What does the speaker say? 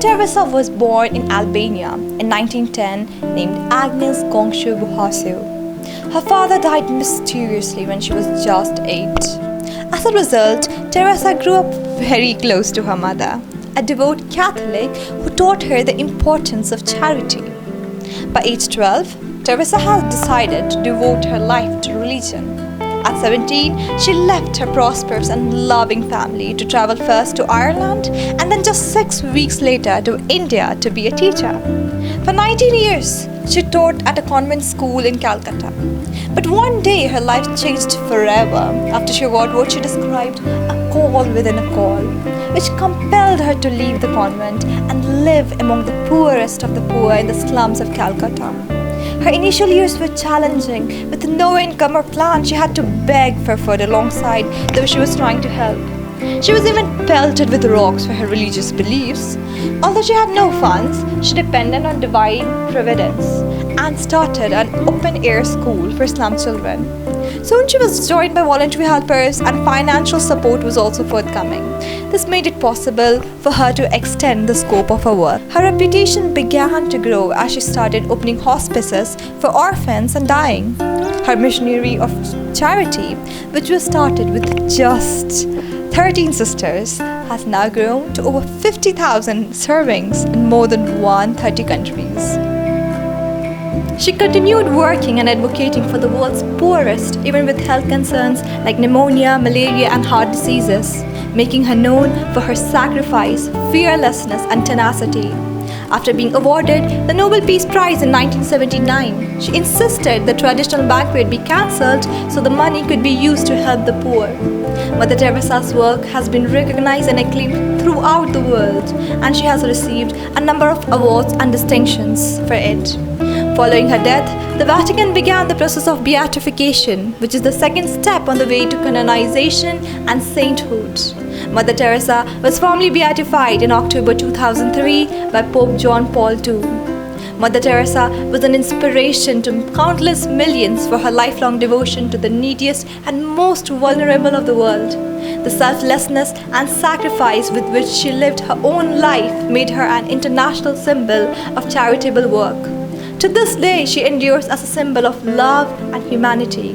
Teresa was born in Albania in 1910, named Agnes Bojaxhiu. Her father died mysteriously when she was just 8. As a result, Teresa grew up very close to her mother, a devout Catholic who taught her the importance of charity. By age 12, Teresa had decided to devote her life to religion. At 17, she left her prosperous and loving family to travel first to Ireland and then just 6 weeks later to India to be a teacher. For 19 years, she taught at a convent school in Calcutta. But one day her life changed forever after she got what she described a call within a call, which compelled her to leave the convent and live among the poorest of the poor in the slums of Calcutta. Her initial years were challenging. With no income or plan, she had to beg for food alongside those she was trying to help. She was even pelted with rocks for her religious beliefs. Although she had no funds, she depended on divine providence and started an open-air school for slum children. Soon she was joined by voluntary helpers and financial support was also forthcoming. This made it possible for her to extend the scope of her work. Her reputation began to grow as she started opening hospices for orphans and dying. Her missionary of charity, which was started with just 13 sisters, has now grown to over 50,000 servings in more than 130 countries. She continued working and advocating for the world's poorest, even with health concerns like pneumonia, malaria, and heart diseases, making her known for her sacrifice, fearlessness, and tenacity. After being awarded the Nobel Peace Prize in 1979, she insisted the traditional banquet be cancelled so the money could be used to help the poor. Mother Teresa's work has been recognized and acclaimed throughout the world, and she has received a number of awards and distinctions for it. Following her death, the Vatican began the process of beatification, which is the second step on the way to canonization and sainthood. Mother Teresa was formally beatified in October 2003 by Pope John Paul II. Mother Teresa was an inspiration to countless millions for her lifelong devotion to the neediest and most vulnerable of the world. The selflessness and sacrifice with which she lived her own life made her an international symbol of charitable work. To this day, she endures as a symbol of love and humanity.